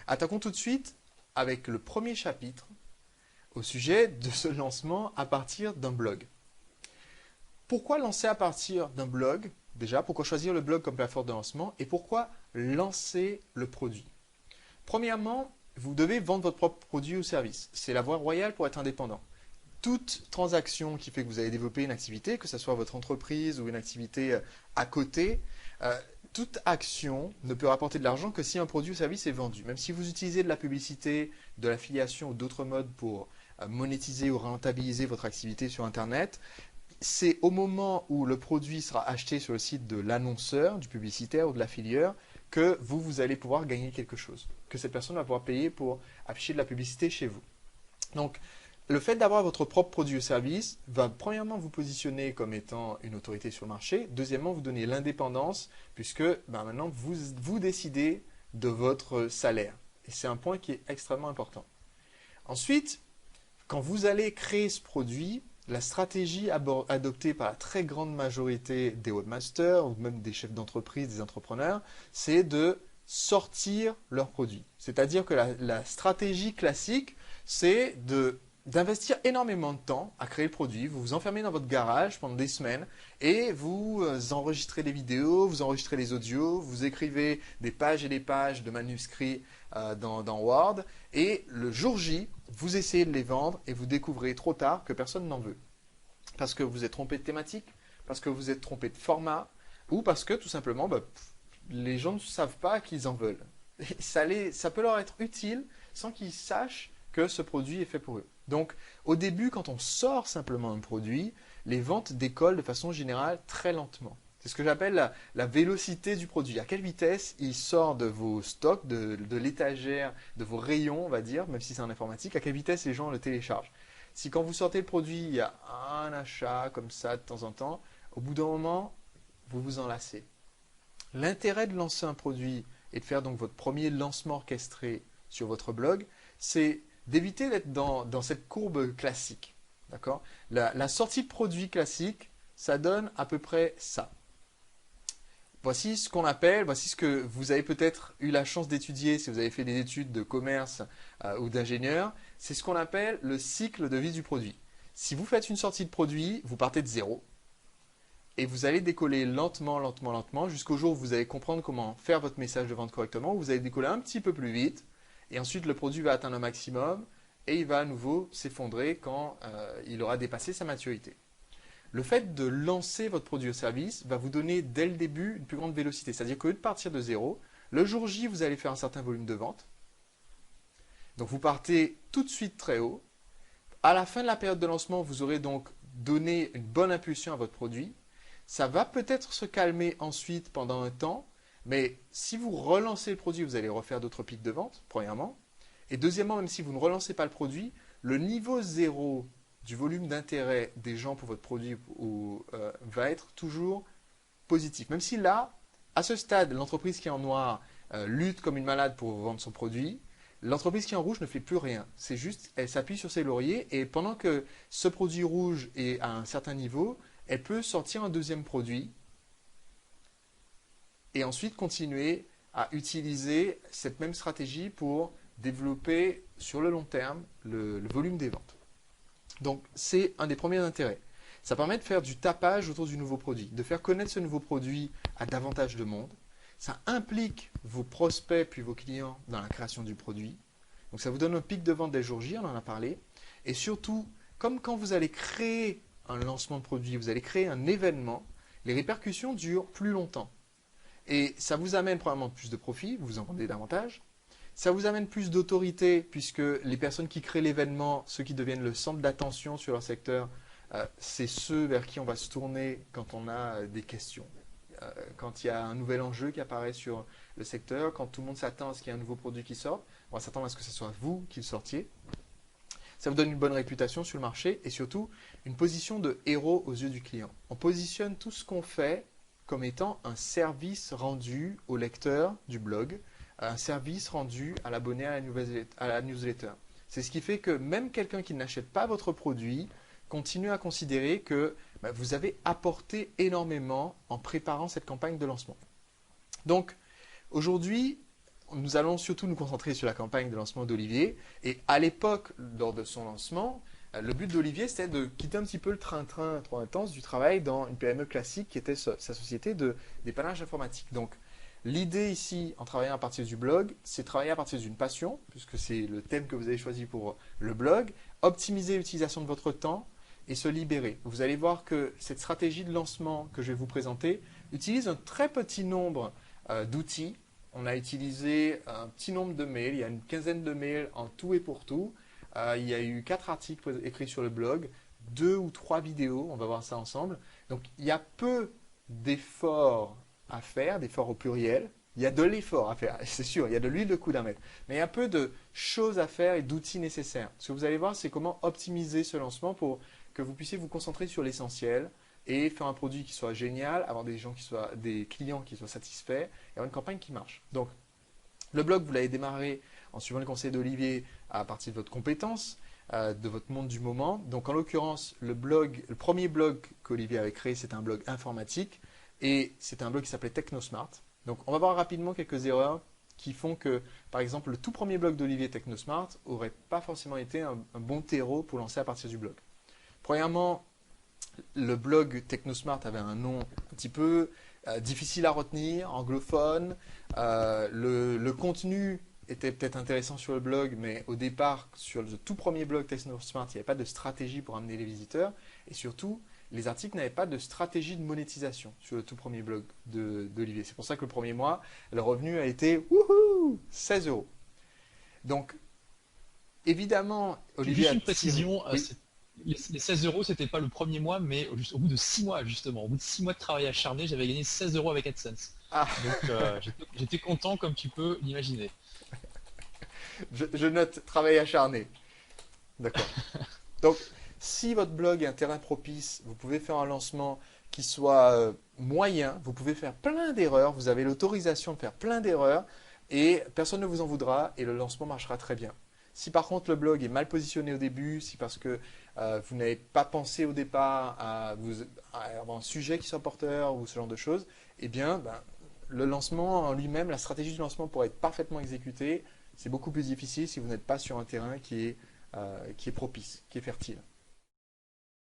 Attaquons tout de suite avec le premier chapitre au sujet de ce lancement à partir d'un blog. Pourquoi lancer à partir d'un blog? Déjà, pourquoi choisir le blog comme plateforme de lancement et pourquoi lancer le produit? Premièrement, vous devez vendre votre propre produit ou service. C'est la voie royale pour être indépendant. Toute transaction qui fait que vous allez développer une activité, que ce soit votre entreprise ou une activité à côté, toute action ne peut rapporter de l'argent que si un produit ou service est vendu. Même si vous utilisez de la publicité, de l'affiliation ou d'autres modes pour monétiser ou rentabiliser votre activité sur Internet, c'est au moment où le produit sera acheté sur le site de l'annonceur, du publicitaire ou de l'affilieur que vous allez pouvoir gagner quelque chose, que cette personne va pouvoir payer pour afficher de la publicité chez vous. Donc, le fait d'avoir votre propre produit ou service va premièrement vous positionner comme étant une autorité sur le marché, deuxièmement vous donner l'indépendance puisque maintenant vous décidez de votre salaire. Et c'est un point qui est extrêmement important. Ensuite, quand vous allez créer ce produit, la stratégie adoptée par la très grande majorité des webmasters ou même des chefs d'entreprise, des entrepreneurs, c'est de sortir leurs produits. C'est-à-dire que la stratégie classique, c'est d'investir énormément de temps à créer le produit. Vous vous enfermez dans votre garage pendant des semaines et vous enregistrez des vidéos, vous enregistrez les audios, vous écrivez des pages et des pages de manuscrits dans Word et le jour J, vous essayez de les vendre et vous découvrez trop tard que personne n'en veut. Parce que vous êtes trompé de thématique, parce que vous êtes trompé de format ou parce que tout simplement les gens ne savent pas qu'ils en veulent. Et ça peut leur être utile sans qu'ils sachent que ce produit est fait pour eux. Donc, au début, quand on sort simplement un produit, les ventes décollent de façon générale très lentement. C'est ce que j'appelle la vélocité du produit. À quelle vitesse il sort de vos stocks, de l'étagère, de vos rayons, on va dire, même si c'est en informatique, à quelle vitesse les gens le téléchargent. Si quand vous sortez le produit, il y a un achat comme ça de temps en temps, au bout d'un moment, vous vous en lassez. L'intérêt de lancer un produit et de faire donc votre premier lancement orchestré sur votre blog, c'est d'éviter d'être dans cette courbe classique. D'accord? La sortie de produit classique, ça donne à peu près ça. Voici ce qu'on appelle, voici ce que vous avez peut-être eu la chance d'étudier si vous avez fait des études de commerce ou d'ingénieur, c'est ce qu'on appelle le cycle de vie du produit. Si vous faites une sortie de produit, vous partez de zéro et vous allez décoller lentement, lentement, lentement jusqu'au jour où vous allez comprendre comment faire votre message de vente correctement, où vous allez décoller un petit peu plus vite et ensuite le produit va atteindre un maximum et il va à nouveau s'effondrer quand il aura dépassé sa maturité. Le fait de lancer votre produit ou service va vous donner dès le début une plus grande vélocité. C'est-à-dire qu'au lieu de partir de zéro, le jour J, vous allez faire un certain volume de vente. Donc vous partez tout de suite très haut. À la fin de la période de lancement, vous aurez donc donné une bonne impulsion à votre produit. Ça va peut-être se calmer ensuite pendant un temps, mais si vous relancez le produit, vous allez refaire d'autres pics de vente, premièrement. Et deuxièmement, même si vous ne relancez pas le produit, le niveau zéro du volume d'intérêt des gens pour votre produit va être toujours positif. Même si là, à ce stade, l'entreprise qui est en noir lutte comme une malade pour vendre son produit, l'entreprise qui est en rouge ne fait plus rien. C'est juste, elle s'appuie sur ses lauriers et pendant que ce produit rouge est à un certain niveau, elle peut sortir un deuxième produit et ensuite continuer à utiliser cette même stratégie pour développer sur le long terme le volume des ventes. Donc, c'est un des premiers intérêts. Ça permet de faire du tapage autour du nouveau produit, de faire connaître ce nouveau produit à davantage de monde. Ça implique vos prospects puis vos clients dans la création du produit. Donc, ça vous donne un pic de vente dès le jour J, on en a parlé. Et surtout, comme quand vous allez créer un lancement de produit, vous allez créer un événement, les répercussions durent plus longtemps. Et ça vous amène probablement plus de profit, vous en vendez davantage. Ça vous amène plus d'autorité puisque les personnes qui créent l'événement, ceux qui deviennent le centre d'attention sur leur secteur, c'est ceux vers qui on va se tourner quand on a des questions. Quand il y a un nouvel enjeu qui apparaît sur le secteur, quand tout le monde s'attend à ce qu'il y ait un nouveau produit qui sorte, on va s'attendre à ce que ce soit vous qui le sortiez. Ça vous donne une bonne réputation sur le marché et surtout une position de héros aux yeux du client. On positionne tout ce qu'on fait comme étant un service rendu au lecteur du blog, un service rendu à l'abonné à la newsletter. C'est ce qui fait que même quelqu'un qui n'achète pas votre produit continue à considérer que vous avez apporté énormément en préparant cette campagne de lancement. Donc, aujourd'hui, nous allons surtout nous concentrer sur la campagne de lancement d'Olivier. Et à l'époque, lors de son lancement, le but d'Olivier, c'était de quitter un petit peu le train-train trop intense du travail dans une PME classique qui était sa société de dépannage informatique. Donc, l'idée ici, en travaillant à partir du blog, c'est travailler à partir d'une passion, puisque c'est le thème que vous avez choisi pour le blog, optimiser l'utilisation de votre temps et se libérer. Vous allez voir que cette stratégie de lancement que je vais vous présenter utilise un très petit nombre d'outils. On a utilisé un petit nombre de mails, il y a une quinzaine de mails en tout et pour tout. Il y a eu 4 articles écrits sur le blog, 2 ou 3 vidéos, on va voir ça ensemble. Donc il y a peu d'efforts à faire, d'efforts au pluriel. Il y a de l'effort à faire, c'est sûr, il y a de l'huile de coude à mettre. Mais il y a peu de choses à faire et d'outils nécessaires. Ce que vous allez voir, c'est comment optimiser ce lancement pour que vous puissiez vous concentrer sur l'essentiel et faire un produit qui soit génial, avoir des clients qui soient satisfaits et avoir une campagne qui marche. Donc, le blog, vous l'avez démarré en suivant le conseil d'Olivier à partir de votre compétence, de votre monde du moment. Donc, en l'occurrence, le premier blog qu'Olivier avait créé, c'était un blog informatique et c'était un blog qui s'appelait TechnoSmart. Donc, on va voir rapidement quelques erreurs qui font que, par exemple, le tout premier blog d'Olivier TechnoSmart n'aurait pas forcément été un bon terreau pour lancer à partir du blog. Premièrement, le blog TechnoSmart avait un nom un petit peu difficile à retenir, anglophone. Le contenu était peut-être intéressant sur le blog, mais au départ, sur le tout premier blog TechnoSmart, il n'y avait pas de stratégie pour amener les visiteurs. Et surtout, les articles n'avaient pas de stratégie de monétisation sur le tout premier blog d'Olivier. C'est pour ça que le premier mois, le revenu a été wouhou, 16 euros. Donc, évidemment, Olivier Juste a une tiré... précision, Oui. les 16 euros, c'était pas le premier mois, mais au bout de 6 mois, justement. Au bout de 6 mois de travail acharné, j'avais gagné 16 euros avec AdSense. Ah, Donc j'étais content, comme tu peux l'imaginer. je note travail acharné. D'accord. Donc, si votre blog est un terrain propice, vous pouvez faire un lancement qui soit moyen, vous pouvez faire plein d'erreurs, vous avez l'autorisation de faire plein d'erreurs et personne ne vous en voudra et le lancement marchera très bien. Si par contre le blog est mal positionné au début, si parce que vous n'avez pas pensé au départ à avoir un sujet qui soit porteur ou ce genre de choses, eh bien, le lancement en lui-même, la stratégie du lancement pourrait être parfaitement exécutée. C'est beaucoup plus difficile si vous n'êtes pas sur un terrain qui est propice, qui est fertile.